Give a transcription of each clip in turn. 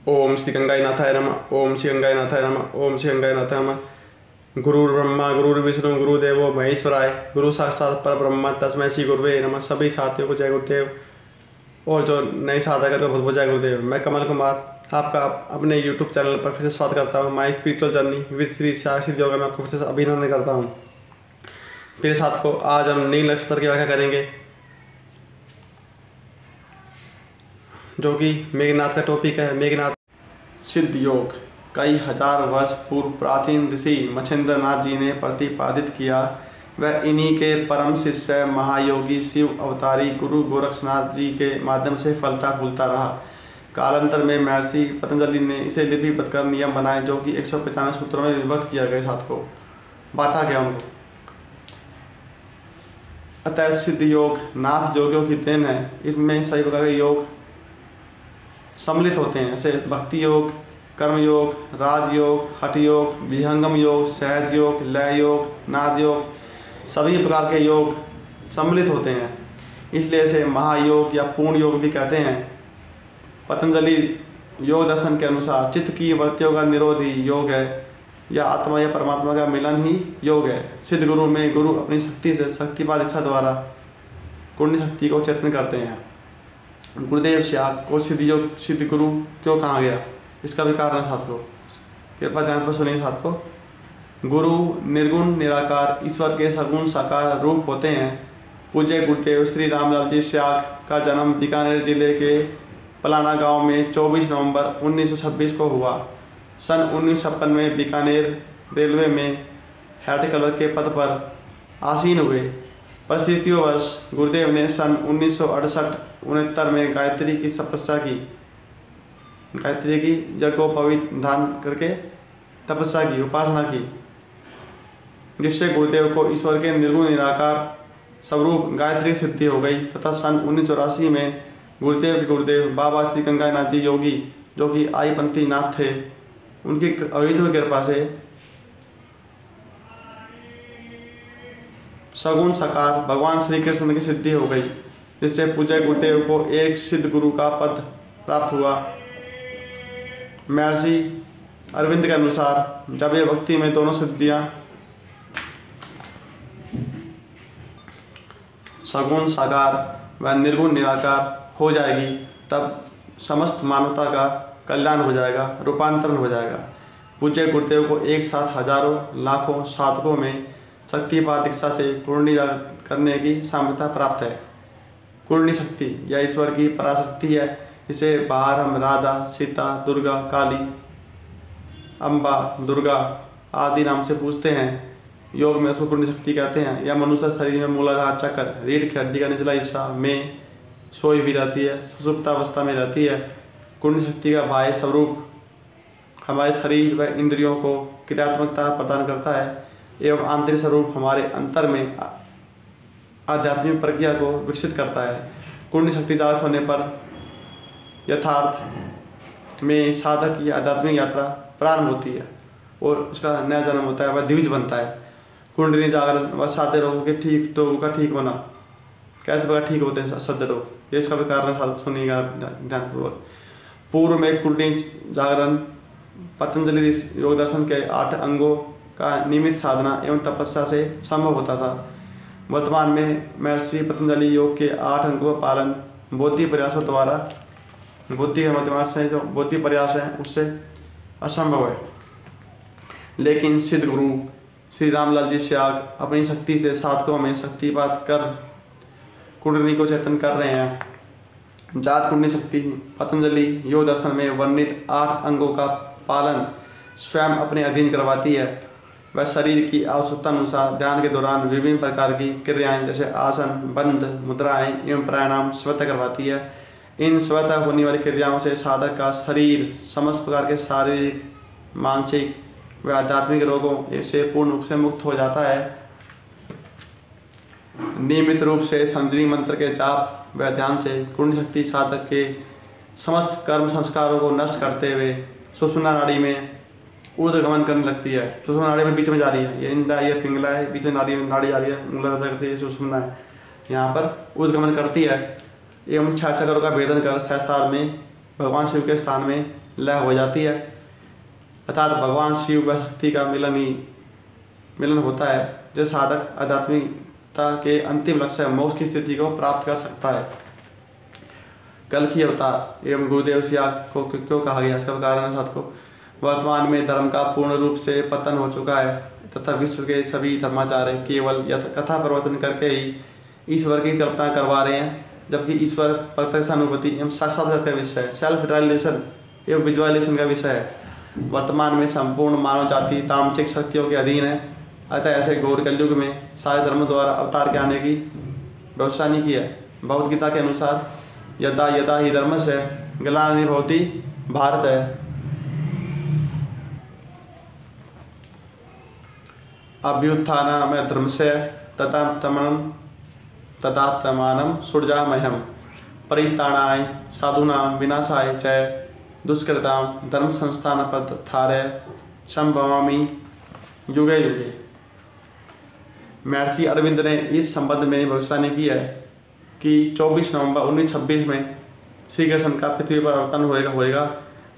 ओम श्री गंगानाथाय नमः। ओम श्री गंगानाथाय नमः। ओम श्री गंगानाथाय नमः। गुरुर्ब्रह्मा गुरुर्विष्णु गुरुदेवो महेश्वराय, गुरु साक्षात पर ब्रह्म तस्मै श्री गुरुवे नमः। सभी साथियों को जय गुरुदेव, और जो नए साधक है तो बहुत बहुत जय गुरुदेव। मैं कमल कुमार आपका अपने YouTube चैनल पर फिर से स्वागत करता हूँ। My spiritual journey with Shri Sakshi Yoga में आपको फिर से अभिनंदन करता हूँ। मेरे साथ को आज हम नील नक्षत्र की व्याख्या करेंगे, जो कि मेघनाथ का टॉपिक है। मेघनाथ सिद्ध योग कई हजार वर्ष पूर्व प्राचीन ऋषि मच्छिंद्रनाथ जी ने प्रतिपादित किया। वह इन्हीं के परम शिष्य महायोगी शिव अवतारी गुरु गोरक्षनाथ जी के माध्यम से फलता फूलता रहा। कालांतर में महर्षि पतंजलि ने इसे लिपिबद्ध कर नियम बनाए, जो कि 195 सूत्रों में विभक्त किया गया, साथ को बांटा गया उनको। अतः सिद्ध योग नाथ योगियों की देन है। इसमें सभी प्रकार के योग सम्मिलित होते हैं, जैसे भक्ति योग, कर्म योग, राजयोग, हठ योग, विहंगम योग, सहज योग, लय योग, नाद योग, सभी प्रकार के योग सम्मिलित होते हैं। इसलिए इसे महायोग या पूर्ण योग भी कहते हैं। पतंजलि योग दर्शन के अनुसार चित्त की वृत्तियों का निरोध ही योग है, या आत्मा या परमात्मा का मिलन ही योग है। सिद्ध गुरु में गुरु अपनी शक्ति से शक्तिपात इच्छा द्वारा कुंडली शक्ति को चेतन करते हैं। गुरुदेव श्याग को सिद्ध योग सिद्ध गुरु क्यों कहा गया, इसका भी कारण है साथ को, कृपया ध्यान पर सुनिए साथ को। गुरु निर्गुण निराकार ईश्वर के सगुण साकार रूप होते हैं। पूज्य गुरुदेव श्री रामलाल जी श्याग का जन्म बीकानेर जिले के पलाना गांव में 24 नवंबर 1926 को हुआ। सन 1956 में बीकानेर रेलवे में हेड क्लर्क के पद पर आसीन हुए। परिस्थितियोंवश गुरुदेव ने सन 1968-69 में गायत्री की तपस्या की। गायत्री की यज्ञोपवीत धारण करके तपस्या की, उपासना की, जिससे गुरुदेव को ईश्वर के निर्गुण निराकार स्वरूप गायत्री सिद्धि हो गई। तथा सन 1984 में गुरुदेव के गुरुदेव बाबा श्री गंगानाथ जी योगी, जो कि आईपंथी नाथ थे, उनकी अविद्युत कृपा से सगुण साकार भगवान श्री कृष्ण की सिद्धि हो गई, जिससे पूज्य गुरुदेव को एक सिद्ध गुरु का पद प्राप्त हुआ। महर्षि अरविंद के अनुसार जब ये भक्ति में दोनों सिद्धियां सगुण साकार व निर्गुण निराकार हो जाएगी, तब समस्त मानवता का कल्याण हो जाएगा, रूपांतरण हो जाएगा। पूज्य गुरुदेव को एक साथ हजारों लाखों साधकों में शक्तिपात दीक्षा से कुंडली करने की सामर्थ्य प्राप्त है। कुंडली शक्ति यह ईश्वर की पराशक्ति है। इसे बाहर हम राधा, सीता, दुर्गा, काली, अम्बा, दुर्गा आदि नाम से पूछते हैं। योग में उसको कुंडली शक्ति कहते हैं। यह मनुष्य शरीर में मूलाधार चक्र रीढ़ की हड्डी का निचला हिस्सा में सोई भी रहती है, सुषुप्तावस्था में रहती है। कुंडली शक्ति का बाह्य स्वरूप हमारे शरीर व इंद्रियों को क्रियात्मकता प्रदान करता है, एवं आंतरिक स्वरूप हमारे अंतर में आध्यात्मिक प्रक्रिया को विकसित करता है। कुंडली शक्ति जागृत होने पर यथार्थ में साधक की आध्यात्मिक यात्रा प्रारंभ होती है और उसका नया जन्म होता है, वह दिव्य बनता है। कुंडली जागरण व साध्य रोगों के रोगों का ठीक होना, कैसे प्रकार ठीक होते हैं साध्य रोग, ये इसका भी कारण साधक सुनिएगा ध्यानपूर्वक। पूर्व में कुंडली जागरण पतंजलि योग दर्शन के 8 अंगों का नियमित साधना एवं तपस्या से संभव होता था। वर्तमान में महर्षि पतंजलि योग के 8 अंगों का पालन बौद्धिक प्रयासों द्वारा, बुद्धि और दिमाग से जो बौद्धिक प्रयास है उससे असंभव है। लेकिन सिद्ध गुरु श्री रामलाल जी श्याग अपनी शक्ति से साधकों में शक्तिपात कर कुंडली को चेतन कर रहे हैं। जात कुंडली शक्ति पतंजलि योग दर्शन में वर्णित 8 अंगों का पालन स्वयं अपने अधीन करवाती है। वह शरीर की आवश्यकता अनुसार ध्यान के दौरान विभिन्न प्रकार की क्रियाएं जैसे आसन, बंध, मुद्राएं एवं प्राणायाम स्वतः करवाती है। इन स्वतः होने वाली क्रियाओं से साधक का शरीर समस्त प्रकार के शारीरिक, मानसिक व आध्यात्मिक रोगों से पूर्ण रूप से मुक्त हो जाता है। नियमित रूप से संजीवनी मंत्र के जाप व ध्यान से कुंडली शक्ति साधक के समस्त कर्म संस्कारों को नष्ट करते हुए सुषुम्ना नाड़ी में ऊर्ध्वगमन करने लगती है। सुषुम्ना नाड़ी में बीच में जा रही है, ये इंद्रा, ये पिंगला है, बीच में नाड़ी आ रही है, मूलाधार से ये सुषुम्ना है, यहाँ पर ऊर्ध्वगमन करती है। एवं 6 चक्रों का भेदन कर सहस्रार में भगवान शिव के स्थान में लय हो जाती है, अर्थात भगवान शिव व शक्ति का मिलन होता है, जो साधक आध्यात्मिकता के अंतिम लक्ष्य मोक्ष की स्थिति को प्राप्त कर सकता है। कल की अवतार एवं गुरुदेव सिया को क्यों कहा गया, इसका कारण है साथ को वर्तमान में धर्म का पूर्ण रूप से पतन हो चुका है तथा विश्व के सभी धर्माचार्य केवल कथा प्रवचन करके ही ईश्वर की कल्पना करवा रहे हैं, जबकि ईश्वर प्रत्यक्ष अनुभूति एवं साक्षात्कार का विषय है, सेल्फ रियलाइजेशन एवं विजुअलाइजेशन का विषय है। वर्तमान में संपूर्ण मानव जाति तामसिक शक्तियों के अधीन है, अतः ऐसे घोर कलयुग में सारे धर्मों द्वारा अवतार के आने की भविष्यवाणी की है। भगवद गीता के अनुसार यदा यदा ही धर्मस्य ग्लानिर्भवति भवति भारत है, अभ्युत्थानम् धर्मस्य तदात्मानं सृजाम्यहम् परित्राणाय साधूनां विनाशाय च दुष्कृतां धर्म संस्थापनार्थाय संभवामि युगे युगे। महर्षि अरविंद ने इस संबंध में भविष्यवाणी की है कि 24 नवंबर 1926 में श्री कृष्ण का पृथ्वी पर अवतरण होएगा।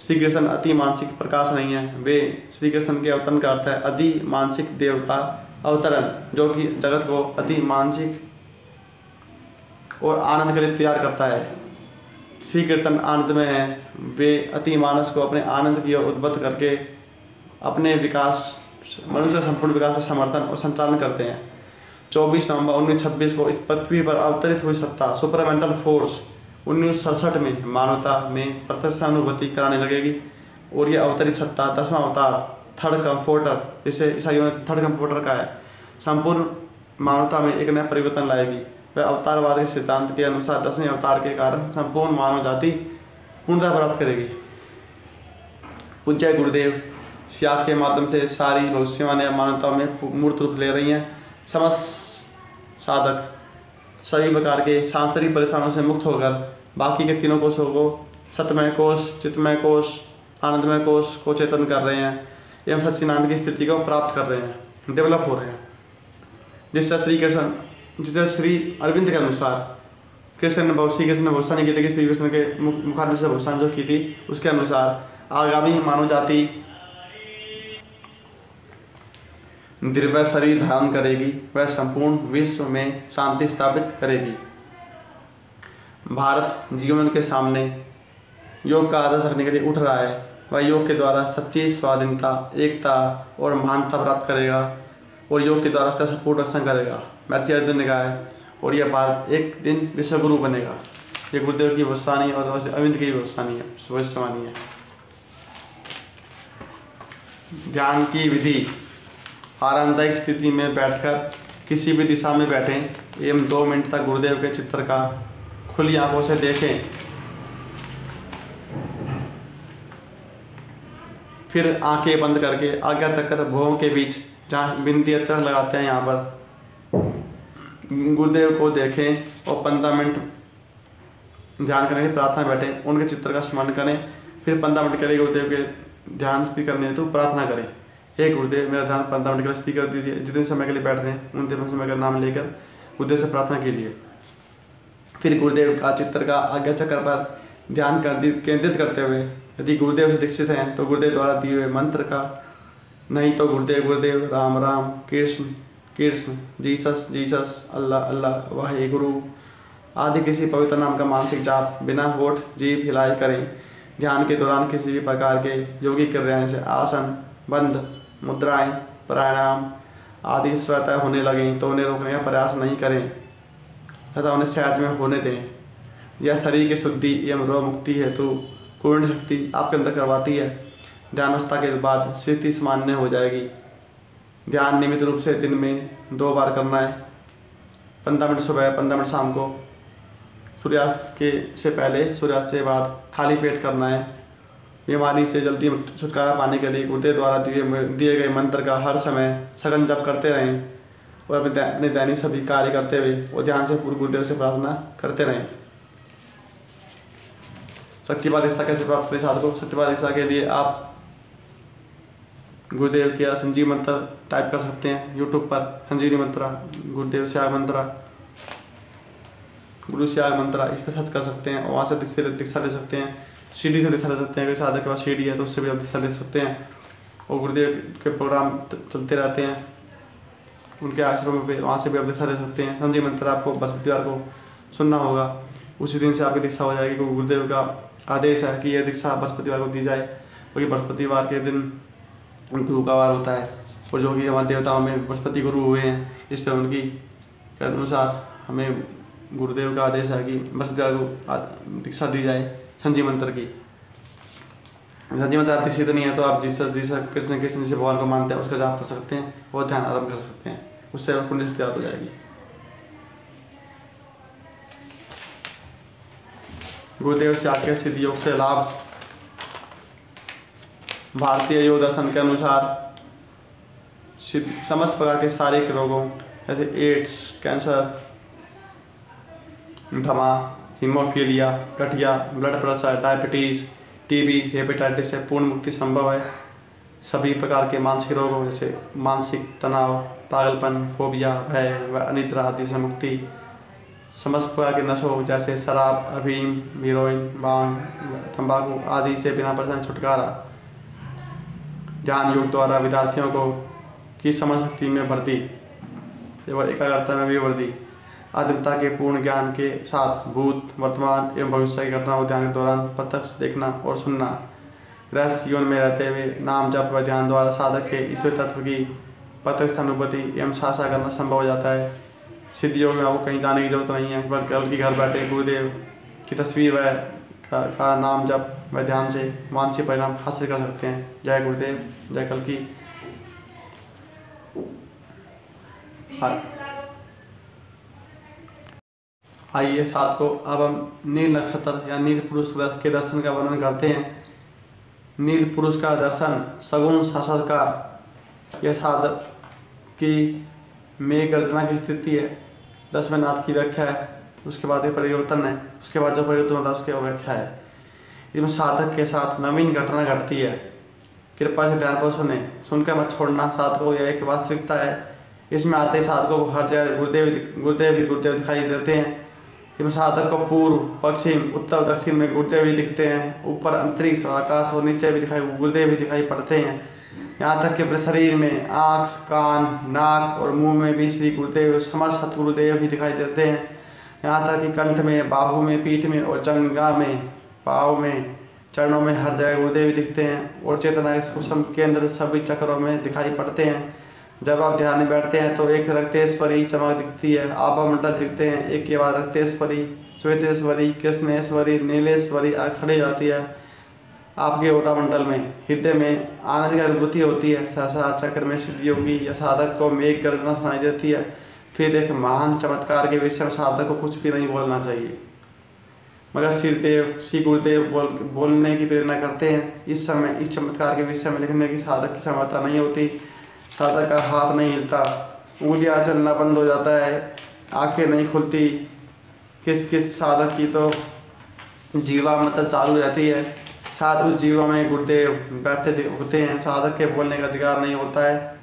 श्री कृष्ण अति मानसिक प्रकाश नहीं है, वे श्री कृष्ण के अवतरण का अर्थ है अति मानसिक देव का अवतरण, जो कि जगत को अति मानसिक और आनंद के लिए तैयार करता है। श्री कृष्ण आनंद में है, वे अति मानस को अपने आनंद की ओर उद्बुद्ध करके अपने विकास मनुष्य संपूर्ण विकास का समर्थन और संचालन करते हैं। 24 नवंबर 1926 को इस पृथ्वी पर अवतरित हुई सत्ता सुपरमेंटल फोर्स 1967 में मानवता में प्रत्यक्ष अनुभूति कराने लगेगी, और यह अवतरित सत्ता 10वां अवतार थर्ड कंफोर्टर, जिसे ईसाइयों ने थर्ड कंफोर्टर का है, संपूर्ण मानवता में एक नया परिवर्तन लाएगी। वह अवतारवाद के सिद्धांत के अनुसार 10वें अवतार के कारण संपूर्ण मानव जाति पूर्णता प्राप्त करेगी। पूज्य गुरुदेव त्याग के माध्यम से सारी भविष्यवाणियां मानवता में मूर्त रूप ले रही हैं। समस्त साधक सभी प्रकार के सांसारिक परेशानियों से मुक्त होकर बाकी के तीनों कोषों को सतमय कोष, चित्तमय कोष, आनंदमय कोष को चेतन कर रहे हैं एवं सच्चिदानंद की स्थिति को प्राप्त कर रहे हैं, डेवलप हो रहे हैं। जिससे श्री अरविंद के अनुसार श्री कृष्ण ने भविष्यवाणी की थी कि श्री कृष्ण के मुखारविंद से भविष्यवाणी जो की थी, उसके अनुसार आगामी मानव जाति दिव्य शरीर धारण करेगी, वह संपूर्ण विश्व में शांति स्थापित करेगी। भारत जीवन के सामने योग का आदर्श रखने के लिए उठ रहा है। वह योग के द्वारा सच्ची स्वाधीनता, एकता और महानता प्राप्त करेगा, और योग के द्वारा उसका संपूर्ण रक्षण करेगा। महर्षि अरविंद ने कहा है, और यह भारत एक दिन विश्वगुरु बनेगा। ये गुरुदेव की भविष्यवाणी और अरविंद की भविष्यवाणी है। ध्यान की विधि: आरामदायक स्थिति में बैठकर किसी भी दिशा में बैठें एवं 2 मिनट तक गुरुदेव के चित्र का खुली आंखों से देखें। फिर आंखें बंद करके आज्ञा चक्र भुवों के बीच जहाँ बिंदी अतर लगाते हैं, यहाँ पर गुरुदेव को देखें और 15 मिनट ध्यान करने की प्रार्थना बैठें। उनके चित्र का स्मरण करें, फिर 15 मिनट के लिए गुरुदेव के ध्यान स्थिति करने हेतु प्रार्थना करें। हे गुरुदेव, मेरा ध्यान 15 मिनट के लिए स्थिर कर दीजिए। जितने समय के लिए बैठ रहे हैं उन समय का नाम लेकर गुरुदेव से प्रार्थना कीजिए। फिर गुरुदेव का चित्र का आज्ञा चक्र पर ध्यान केंद्रित करते हुए यदि गुरुदेव से दीक्षित हैं तो गुरुदेव द्वारा दिए हुए मंत्र का, नहीं तो गुरुदेव राम राम, कृष्ण कृष्ण, जीसस जीसस, अल्लाह अल्लाह, वाहे गुरु आदि किसी पवित्र नाम का मानसिक जाप बिना होठ जीभ हिलाए करें। ध्यान के दौरान किसी भी प्रकार के योगिक क्रियाएं जैसे आसन, बंद मुद्राएं, प्राणायाम आदि स्वतः होने लगें तो उन्हें रोकने का प्रयास नहीं करें तथा उन्हें सहज में होने दें। यह शरीर की शुद्धि एवं रोग मुक्ति हेतु पूर्ण शक्ति आपके अंदर करवाती है। ध्यानावस्था के बाद स्थिति सामान्य हो जाएगी। ध्यान नियमित रूप से दिन में 2 बार करना है, 15 मिनट सुबह, 15 मिनट शाम को। सूर्यास्त के से पहले, सूर्यास्त से बाद खाली पेट करना है। बीमारी से जल्दी छुटकारा पाने के लिए गुरुदेव द्वारा दिए गए मंत्र का हर समय सघन जप करते रहें और अपने दैनिक सभी कार्य करते हुए और ध्यान से पूर्व गुरुदेव से प्रार्थना करते रहें। शक्तिपात दीक्षा कैसे प्राप्त करें साधकों? शक्तिपात दीक्षा के लिए आप गुरुदेव के संजीव मंत्र टाइप कर सकते हैं यूट्यूब पर। संजीवनी मंत्रा, गुरुदेव श्याग मंत्रा, गुरु श्याग मंत्रा, इस तरह सर्च कर सकते हैं और वहाँ से दीक्षा ले सकते हैं। सीढ़ी से दिशा ले सकते हैं, अगर साधक के पास सीढ़ी है तो उससे भी आप दिशा ले सकते हैं। और गुरुदेव के प्रोग्राम चलते रहते हैं उनके आश्रम पे, वहाँ से भी आप दिशा ले सकते हैं। संजी मंत्र आपको बृहस्पतिवार को सुनना होगा, उसी दिन से आपकी दीक्षा हो जाएगी, क्योंकि गुरुदेव का आदेश है कि यह दीक्षा बृहस्पतिवार को दी जाए, क्योंकि बृहस्पतिवार के दिन गुरु का वार होता है। और जो कि हमारे देवताओं में बृहस्पति गुरु हुए हैं, इसलिए उनकी के अनुसार हमें गुरुदेव का आदेश है कि बृहस्पतिवार को दीक्षा दी जाए संजी मंत्र की। संजी मंत्र आप दीक्षित नहीं है तो आप जिस कृष्ण जिसे भगवान को मानते हैं उसका जाप कर सकते हैं और ध्यान आरम्भ कर सकते हैं, उससे पुण्य शक्ति याद हो जाएगी। गुरुदेव से आके सिद्ध योग से लाभ। भारतीय योग दर्शन के अनुसार समस्त प्रकार के शारीरिक रोगों जैसे एड्स, कैंसर, दमा, हीमोफीलिया, गठिया, blood pressure, diabetes, TB, hepatitis से पूर्ण मुक्ति संभव है। सभी प्रकार के मानसिक रोगों जैसे मानसिक तनाव, पागलपन, फोबिया, भय व अनिद्रा आदि से मुक्ति। समस्त प्रकार के नशों जैसे शराब, अफीम, हीरोइन, भांग, तंबाकू आदि से बिना परेशानी छुटकारा। ध्यान योग द्वारा विद्यार्थियों को की समझ शक्ति में वृद्धि एवं एकाग्रता में भी वृद्धि। आध्यात्मिकता के पूर्ण ज्ञान के साथ भूत, वर्तमान एवं भविष्य की घटनाओं को ध्यान के दौरान प्रत्यक्ष देखना और सुनना। गृहस्थ जीवन में रहते हुए नाम जप व ध्यान द्वारा साधक के ईश्वर तत्व की प्रत्यक्ष अनुभूति एवं साक्षात्कार करना संभव हो जाता है। सिद्ध योग में आपको कहीं जाने की जरूरत नहीं है, बल्कि घर बैठे गुरुदेव की तस्वीर व का नाम जप व ध्यान से वांछित परिणाम हासिल कर सकते हैं। जय गुरुदेव, जय कल्कि। आइए साथ को अब हम नील नक्षत्र या नील पुरुष के दर्शन का वर्णन करते हैं। नील पुरुष का दर्शन सगुण साक्षात्कार, यह साधक की मेघ गर्जना की स्थिति है। 10वें नाथ की व्याख्या है, उसके बाद ये परिवर्तन है, उसके बाद जो परिवर्तन होता है उसकी व्याख्या है। इसमें साधक के साथ नवीन घटना घटती है। कृपया से ध्यानपूर्वक सुनकर मत छोड़ना। साधकों यह एक वास्तविकता है। इसमें आते ही साधकों को हर जगह गुरुदेव दिखाई देते हैं। इसमें साधक को पूर्व, पश्चिम, उत्तर, दक्षिण में गुरुदेव भी दिखते हैं। ऊपर अंतरिक्ष, आकाश और नीचे भी गुरुदेव भी दिखाई पड़ते हैं। यहाँ तक कि अपने शरीर में आँख, कान, नाक और मुंह में भी श्री गुरुदेव, समस्त सतगुरुदेव भी दिखाई देते हैं। यहाँ तक कि कंठ में, बाहु में, पीठ में और जंघा में, पाँव में, चरणों में हर जगह गुरुदेव भी दिखते हैं। और चेतना के सूक्ष्म केंद्र सभी चक्रों में दिखाई पड़ते हैं। जब आप ध्यान में बैठते हैं तो एक रक्तेश्वरी चमक दिखती है, आभा मंडल दिखते हैं। एक के बाद रक्तेश्वरी, श्वेतेश्वरी, कृष्णेश्वरी, नीलेश्वरी खड़ी जाती है आपके ओटा मंडल में। हृदय में आनंद की अनुभूति होती है। सहस्रार चक्र में सिद्ध योगी या साधक को मेघ गर्जना सुनाई देती है। फिर एक महान चमत्कार के विषय में साधक को कुछ भी नहीं बोलना चाहिए, मगर श्री गुरुदेव बोलने की प्रेरणा करते हैं। इस समय इस चमत्कार के विषय में लिखने की साधक की क्षमता नहीं होती। साधक का हाथ नहीं हिलता, उंगलियां चलना बंद हो जाता है, आंखें नहीं खुलती। किस साधक की तो जीवा मतलब चालू रहती है, साथ उस जीवा में गुरुदेव बैठे होते हैं। साधक के बोलने का अधिकार नहीं होता है।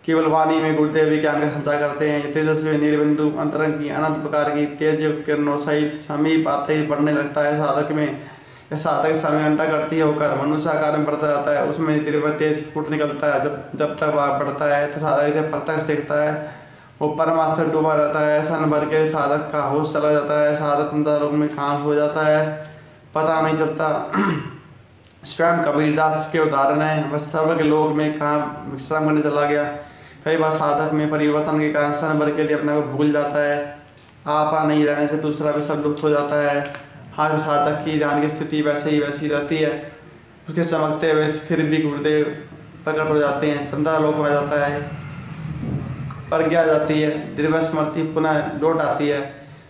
केवल वाणी में गुरुदेव भी ज्ञान का संचार करते हैं। तेजस्वी नीलबिंदु अंतरंग की अनंत प्रकार की तेज किरणों सहित समीप आते ही बढ़ने लगता है साधक में। यह साधक समय घंटा करती होकर मनुष्य आकार में बढ़ता जाता है। उसमें तीव्र तेज फूट निकलता है। जब तक वह बढ़ता है तो साधक इसे प्रत्यक्ष देखता है। वो परमास्त्र डूबा रहता है। क्षण भर के साधक का होश चला जाता है। साधक अंतरों में खांस हो जाता है, पता नहीं चलता। स्वयं कबीरदास के उदाहरण है। वह सर्व के लोक में कहाँ विश्राम करने चला गया। कई बार साधक में परिवर्तन के कारण क्षण भर के लिए अपने को भूल जाता है। आपा नहीं रहने से दूसरा भी सब लुप्त हो जाता है। हाँ, साधक की ध्यान की स्थिति वैसी रहती है। उसके चमकते हुए फिर भी गुरुदेव प्रकट हो जाते हैं। तंत्र लोक में जाता है, प्रज्ञा जाती है, दिव्य स्मृति पुनः लौट आती है।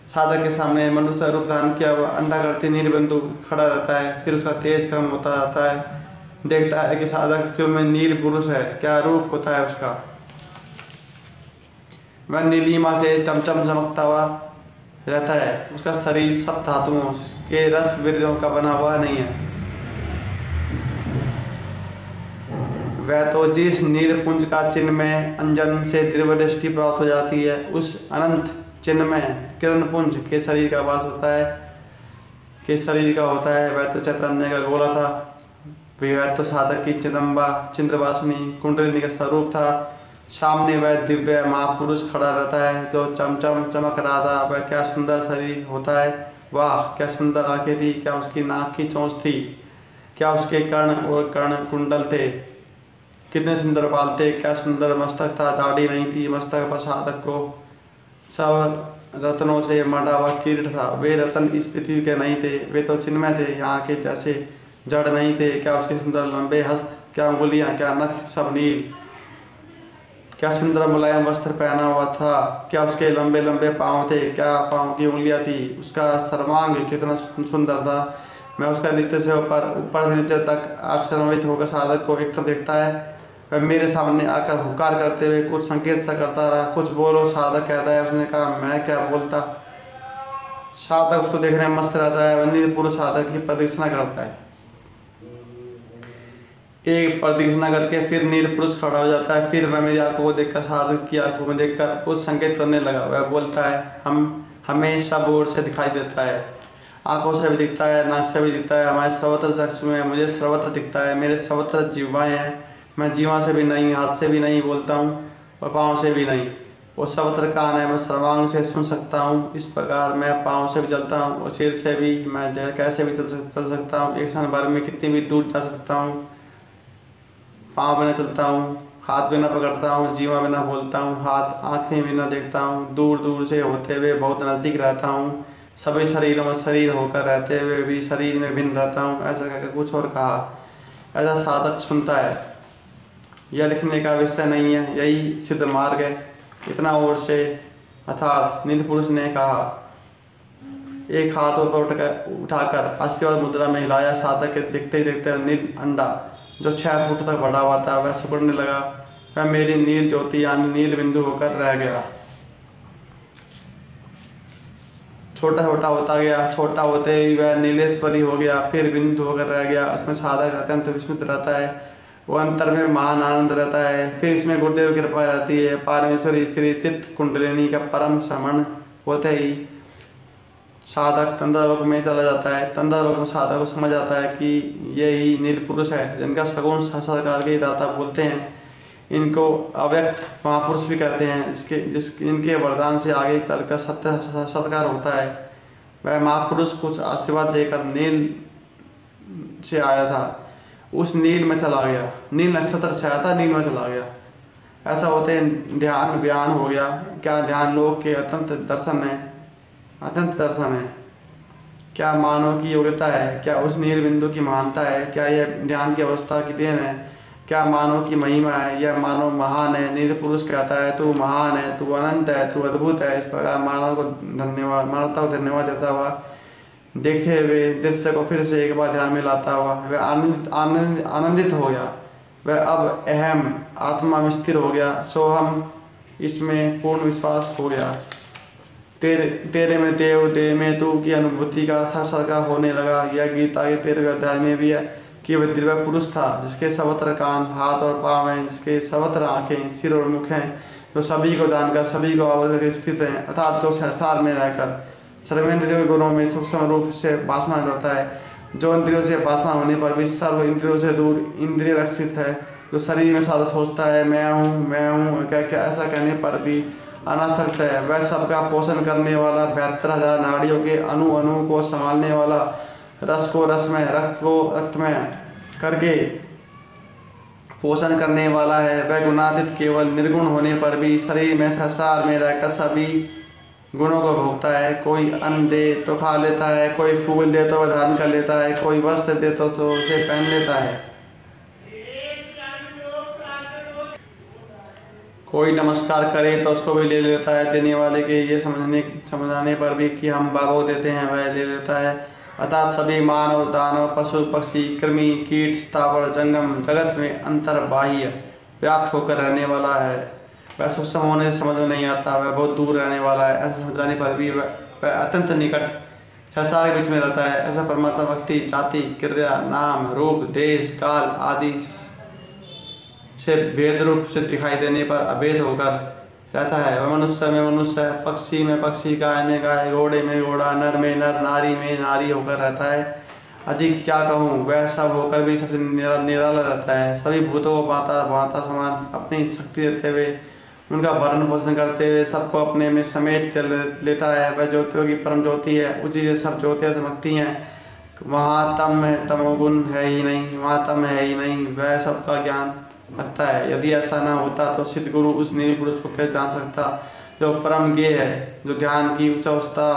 साधक के सामने मनुष्य रूप धारण किया हुआ अंडा करती नीलबिंदु खड़ा रहता है। फिर उसका तेज कम होता जाता है। देखता है कि साधक क्यों में नील पुरुष है, क्या रूप होता है उसका। वह नीलिमा से चमचम चमकता हुआ रहता है। उसका शरीर सब धातुओं के रस वीर्यों का बना हुआ नहीं है। वह तो जिस नील पुंज का चिन्ह में अंजन से दिव्य दृष्टि प्राप्त हो जाती है, उस अनंत चिन्ह में किरण पुंज के शरीर का वास होता है। किस शरीर का होता है? वह तो चैतन्य का गोला था। वह तो साधक की चिदम्बा चिंद्रवासिनी कुंडलिनी का स्वरूप था। सामने वह दिव्य महापुरुष खड़ा रहता है जो चमचम चमक रहा था। वह क्या सुंदर शरीर होता है! वाह, क्या सुंदर आंखें थी! क्या उसकी नाक की चोंच थी! क्या उसके कर्ण और कर्ण कुंडल थे! कितने सुंदर बाल थे! क्या सुंदर मस्तक था! दाढ़ी नहीं थी मस्तक पर साधक को। सब रत्नों से मढ़ा हुआ किरीट था। वे रत्न इस पृथ्वी के नहीं थे, वे तो चिन्मय थे, यहाँ के जैसे जड़ नहीं थे। क्या उसके सुंदर लंबे हस्त, क्या उंगलियाँ, क्या नख, सब नील। क्या सुंदर मुलायम वस्त्र पहना हुआ था! क्या उसके लंबे लंबे पाँव थे! क्या पाँव की उंगलियाँ थी! उसका सर्वांग कितना सुंदर था! मैं उसका नीचे से ऊपर से नीचे तक आश्चर्यचकित होकर साधक को एक तरफ देखता है। वह मेरे सामने आकर हुकार करते हुए कुछ संकेत सा करता रहा। कुछ बोलो, साधक कहता है। उसने कहा, मैं क्या बोलता। साधक उसको देखने में मस्त रहता है। वह नील पुरुष साधक की प्रदक्षिणा करता है। एक प्रदक्षिणा करके फिर नील पुरुष खड़ा हो जाता है। फिर वह मेरी आंखों को देखकर, साधक की आंखों में देखकर कुछ संकेत करने लगा। वह बोलता है, हमें सब ओर से दिखाई देता है, आंखों से भी दिखता है, नाक से भी दिखता है, हमारे सर्वत्र चक्षु में, मुझे सर्वत्र दिखता है, मेरे सर्वत्र जिह्वाएं हैं। मैं जीवा से भी नहीं, हाथ से भी नहीं बोलता हूँ और पाँव से भी नहीं। वो सर्वत्र कान है, मैं सर्वांग से सुन सकता हूँ। इस प्रकार मैं पाँव से भी चलता हूँ और सिर से भी। मैं कैसे भी चल सकता हूँ। एक क्षण भर में कितनी भी दूर जा सकता हूँ। पाँव बिना चलता हूँ, हाथ बिना पकड़ता हूँ, जीवा बिना बोलता हूँ, हाथ आँखें बिना देखता हूँ, दूर दूर से होते हुए बहुत नज़दीक रहता हूँ, सभी शरीरों में शरीर होकर रहते हुए भी शरीर में भिन्न रहता हूँ। ऐसा कहकर कुछ और कहा। ऐसा साधक सुनता है। यह लिखने का विषय नहीं है, यही सिद्ध मार्ग है। इतना और से अर्थात नील पुरुष ने कहा। एक हाथ ऊपर उठाकर आशीर्वाद मुद्रा में हिलाया। साधक के देखते ही देखते नील अंडा जो 6 फुट तक बढ़ा हुआ था वह सिकुड़ने लगा। वह मेरी नील ज्योति यानी नील बिंदु होकर रह गया। छोटा छोटा होता गया, छोटा होते ही वह नीलेश्वरी हो गया, फिर बिंदु होकर रह गया। उसमें साधक अत्यंत विस्मित रहता है। वो अंतर में महान आनंद रहता है। फिर इसमें गुरुदेव की कृपा रहती है। परमेश्वरी श्री चित्त कुंडलिनी का परम श्रवण होते ही साधक तंद्रालोक में चला जाता है। तंद्रालोक में साधक को समझ आता है कि यही नील पुरुष है जिनका सगुण साक्षात्कार के दाता बोलते हैं। इनको अव्यक्त महापुरुष भी कहते हैं। इनके वरदान से आगे चलकर सत्य सत्कार होता है। वह महापुरुष कुछ आशीर्वाद देकर नील से आया था, उस नील में चला गया। नील नक्षत्र से आया था, नील में चला गया। ऐसा होते ध्यान बयान हो गया। क्या ध्यान लोक के अत्यंत दर्शन है, अत्यंत दर्शन है। क्या मानव की योग्यता है, क्या उस नील बिंदु की महानता है, क्या यह ध्यान की अवस्था की देन है, क्या मानव की महिमा है। यह मानव महान है। नील पुरुष कहता है, तू महान है, तू अनंत है, तू अद्भुत है। इस प्रकार मानवता को धन्यवाद देता हुआ देखे हुए दृश्य को फिर से एक बार ध्यान में लाता हुआ वह आनंदित हो गया। वह अब अहम आत्मा में स्थिर हो गया। सोहम इसमें पूर्ण विश्वास हो गया। तेरे में देव में तू की अनुभूति का साक्षात्कार होने लगा। यह गीता के 13वें अध्याय में भी है कि वह दिव्य पुरुष था जिसके सर्वत्र कान, हाथ और पाँव हैं, जिसके सर्वत्र आँखें, सिर और मुख हैं, जो सभी को जानकर सभी को आवृत करके स्थित हैं, अर्थात जो संसार में रहकर सर्वेंद्रियों के गुणों में सूक्ष्म रूप से भासमान रहता है, जो इंद्रियों से भासमान होने पर भी सर्व इंद्रियों से दूर इंद्रिय रक्षित है, जो शरीर में साधक सोचता है मैं हूँ क्या क्या ऐसा कहने पर भी अनासक्त है। वह सबका पोषण करने वाला, 72,000 नाड़ियों के अणु अणु को संभालने वाला, रस को रस में, रक्त को रक्त में करके पोषण करने वाला है। वह गुणातीत केवल निर्गुण होने पर भी शरीर में संसार में रहकर सभी गुणों को भोगता है। कोई अन्न दे तो खा लेता है, कोई फूल दे तो वह धारण कर लेता है, कोई वस्त्र दे तो उसे पहन लेता है, कोई नमस्कार करे तो उसको भी ले लेता है। देने वाले के ये समझाने पर भी कि हम बागो देते हैं वह ले लेता है। अर्थात सभी मानव, दानव, पशु, पक्षी, कृमि, कीट, स्थावर, जंगम जगत में अंतर बाह्य व्याप्त होकर रहने वाला है। वह सूक्ष्म होने से समझ में नहीं आता, वह बहुत दूर रहने वाला है। ऐसा समझाने पर भी वह अत्यंत निकट संसार के बीच में रहता है। ऐसा परमात्मा भक्ति जाति, क्रिया, नाम, रूप, देश, काल आदि से भेद रूप से दिखाई देने पर अभेद होकर रहता है। वह मनुष्य में मनुष्य, पक्षी में पक्षी, गाय में गाय, घोड़े में घोड़ा, नर में नर, नारी में नारी होकर रहता है। अधिक क्या कहूँ, वह सब होकर भी सबसे निराला रहता है। सभी भूतों को भांता भांता समान अपनी शक्ति देते हुए, उनका भरण पोषण करते हुए सबको अपने में समेट लेता है। वह ज्योतियों की परम ज्योति है, उसी से सब ज्योतियाँ चमकती हैं। वहाँ तमोगुण है ही नहीं, वहाँ तम है ही नहीं, वह सबका ज्ञान रखता है। यदि ऐसा न होता तो सिद्ध गुरु उस नील पुरुष को कैसे जान सकता, जो परम ज्ञेय है, जो ध्यान की उच्च अवस्था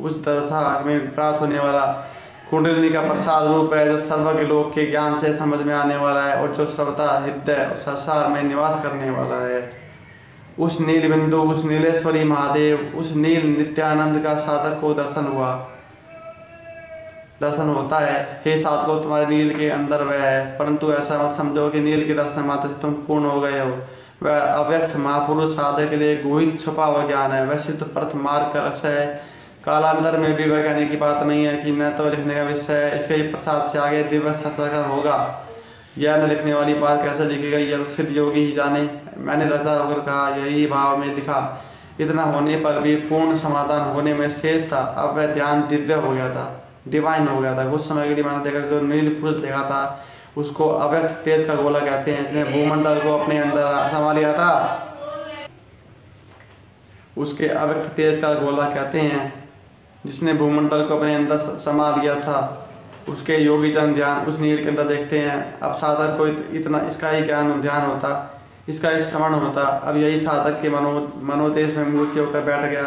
उस दशा में प्राप्त होने वाला कुंडलिनी का प्रसाद रूप है, जो सर्वज्ञ लोक के ज्ञान से समझ में आने वाला है और जो सर्वथा हृदय और संसार में निवास करने वाला है। उस नील बिंदु, उस नीलेश्वरी महादेव, उस नील नित्यानंद का साधक को दर्शन होता है। हे साधको, तुम्हारे नील के अंदर वह है, परंतु ऐसा मत समझो कि नील के दर्शन मात्र से तुम पूर्ण हो गए हो। वह अव्यक्त महापुरुष साधक के लिए गुहित छुपा हुआ ज्ञान है, वह सिद्ध पर्थ मार्ग का लक्ष्य है। कालांतर में भी वह कहने की बात नहीं है कि न तो लिखने का विषय है, इसके ही प्रसाद से आगे दिव्य साक्षात्कार होगा। यह न लिखने वाली बात कैसे लिखी गई, यह सिद्ध योगी ही जाने। मैंने रचा होकर कहा, यही भाव में लिखा। इतना होने पर भी पूर्ण समाधान होने में शेष था। अब वह ध्यान दिव्य हो गया था, डिवाइन हो गया था। कुछ समय के लिए मैंने देखा जो नील पुरुष देखा था उसको अव्यक्त तेज का गोला कहते हैं। इसने भूमंडल को अपने अंदर समा लिया था, उसके अव्यक्त तेज का गोला कहते हैं। जिसने भूमंडल को अपने अंदर समा लिया था, उसके योगी जन ध्यान उस नील के अंदर देखते हैं। अब साधक को इतना इसका ही ज्ञान ध्यान होता, इसका ही श्रवण होता। अब यही साधक के मनोदेश में मूर्ति होकर बैठ गया।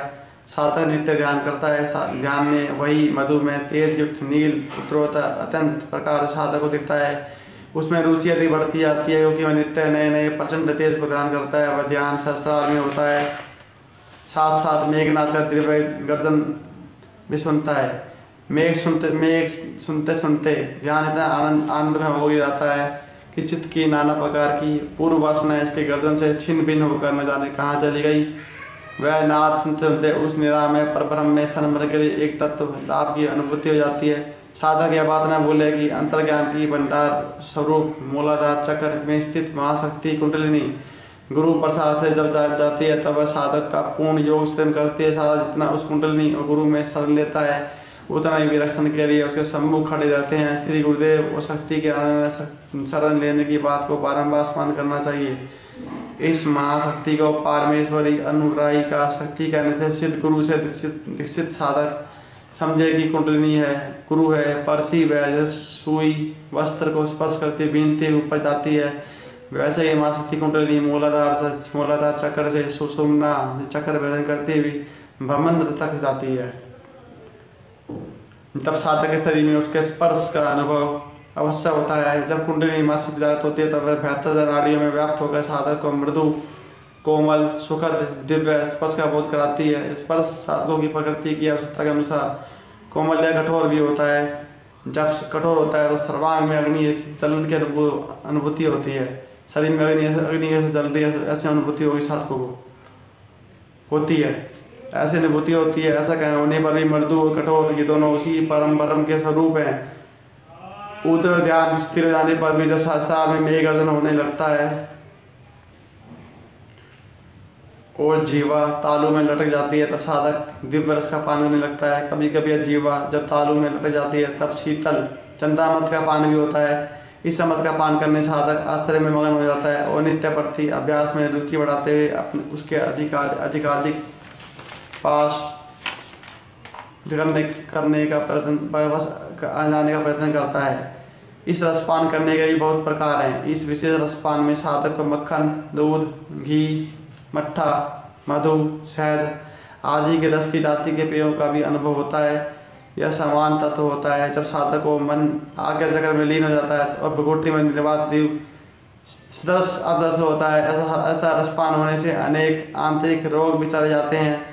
साधक नित्य ध्यान करता है, ध्यान में वही मधु में तेज युक्त नील उत्तरोत्तर अत्यंत प्रकार साधक को दिखता है। उसमें रुचि अधिक बढ़ती जाती है, क्योंकि वह नित्य नए नए प्रचंड तेज को ध्यान करता है। वह ध्यान सहस्रार में होता है, साथ साथ मेघनाथ का दिव्य गर्जन भी सुनता है। मेघ सुनते सुनते ध्यान इतना आनंद में हो जाता है कि चित्त की नाना प्रकार की पूर्व वासना इसके गर्दन से छिन्न भिन्न होकर न जाने कहाँ चली गई। वह नाद सुनते सुनते उस निरामय परब्रह्म में सन्मन के लिए एक तत्व लाभ की अनुभूति हो जाती है। साधक यह बात न भूले कि अंतर्ज्ञान की भंडार स्वरूप मूलाधार चक्र में स्थित महाशक्ति कुंडलिनी गुरु प्रसाद से जब जाती है, तब वह साधक का पूर्ण योग स्थिर करती है। साधक जितना उस कुंडलिनी और गुरु में शरण लेता है, उतना ही विलक्षण के लिए उसके सम्मुख खड़े रहते हैं। श्री गुरुदेव और शक्ति के शरण लेने की बात को बारंबार स्मरण करना चाहिए। इस महाशक्ति को पारमेश्वरी अनुग्राही का शक्ति कहने से सिद्ध गुरु से दीक्षित साधक समझे कि कुंडलिनी है, गुरु है। परसी वह सुई वस्त्र को स्पर्श करते बीनते ऊपर जाती है, वैसे ही महाशक्ति कुंडलिनी मूलाधार चक्र से सुषुम्ना चक्र भेदन करते हुए ब्रह्मांड तक जाती है। तब साधक के शरीर में उसके स्पर्श का अनुभव अवश्य होता है। जब कुंडलिनी मासिक जागृत होती है, तब वह 72 नाड़ियों में व्याप्त होकर साधक को मृदु, कोमल, सुखद, दिव्य स्पर्श का बोध कराती है। स्पर्श साधकों की प्रकृति की आवश्यकता के अनुसार कोमल या कठोर भी होता है। जब कठोर होता है तो सर्वांग में अग्नि जलन की अनुभूति होती है। शरीर में अग्नि ऐसे जल रही है, ऐसी अनुभूति होगी साधकों को होती है, ऐसी अनुभूति होती है। ऐसा कहने होने पर भी मृदु और कठोर ये दोनों उसी परम ब्रह्म के स्वरूप हैं। उतर ध्यान स्थिर हो जाने पर भी जब संसार में मेघ गर्जन होने लगता है और जीवा तालु में लटक जाती है, तब साधक दिव्य रस का पान करने लगता है। कभी कभी जीवा जब तालु में लटक जाती है, तब शीतल चंदामृत का पान भी होता है। इस अमृत का पान करने साधक आश्चर्य में मगन हो जाता है और नित्य प्रति अभ्यास में रुचि बढ़ाते हुए अपने उसके अधिकाधिक पास करने का जाने का प्रयत्न करता है। इस रसपान करने के भी बहुत प्रकार हैं। इस विशेष रसपान में साधक को मक्खन, दूध, घी, मट्ठा, मधु, शहद आदि के रस की जाति के पेयों का भी अनुभव होता है। यह समान तत्व होता है। जब साधक को मन आज्ञा चक्र में लीन हो जाता है और भगोटी में निर्वात दिव रस अदृश्य होता है। ऐसा रसपान होने से अनेक आंतरिक रोग भी चले जाते हैं।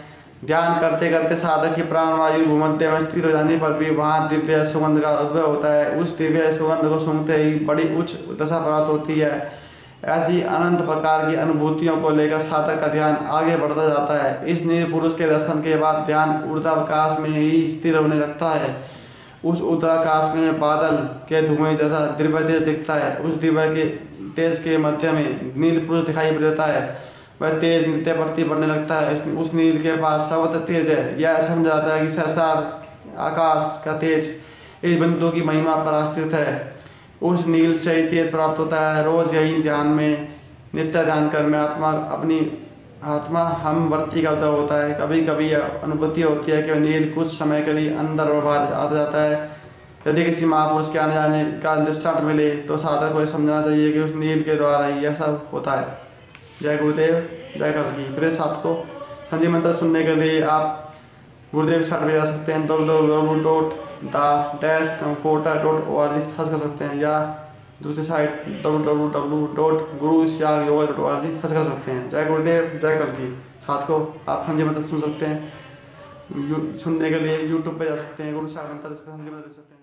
ध्यान करते करते साधक की प्राणवायु भूमध्य में स्थिर हो जाने पर भी वहाँ दिव्य सुगंध का उद्भव होता है। उस दिव्य सुगंध को सूंघते ही बड़ी उच्च दशा प्राप्त होती है। ऐसी अनंत प्रकार की अनुभूतियों को लेकर साधक का ध्यान आगे बढ़ता जाता है। इस नील पुरुष के दर्शन के बाद ध्यान ऊर्ध्वाकाश में ही स्थिर होने लगता है। उस ऊर्ध्वाकाश में बादल के धुएं जैसा दिव्य तेज दिखता है। उस दिव्य के तेज के मध्य में नील पुरुष दिखाई देता है। वह तेज नित्य प्रति बढ़ने लगता है। उस नील के पास सर्वत्र तेज है। यह समझ आता है कि संसार आकाश का तेज इस बिंदु की महिमा पर आश्रित है। उस नील से ही तेज प्राप्त होता है। रोज यही ध्यान में नित्य ध्यान कर में आत्मा हम वर्ती करता होता है। कभी कभी अनुभूति होती है कि नील कुछ समय के लिए अंदर और बाहर आता जाता है। यदि किसी महापुरुष के आने जाने का दृष्टांत मिले तो साधक को यह समझना चाहिए कि उस नील के द्वारा ही यह सब होता है। जय गुरुदेव, जय कल्कि। प्रिय साधकों, संजीव मंत्र सुनने के लिए आप गुरुदेव के साइट पर जा सकते हैं, www.the-comforter.org सर्च कर सकते हैं, या दूसरी साइट www.gurusyayoga.org सर्च कर सकते हैं। जय गुरुदेव, जय कल्कि। साधकों, आप संजीव मंत्र सुन सकते हैं। सुनने के लिए यूट्यूब पे जा सकते हैं, गुरु सागर मंत्र संजीव मंत्र लिख सकते हैं।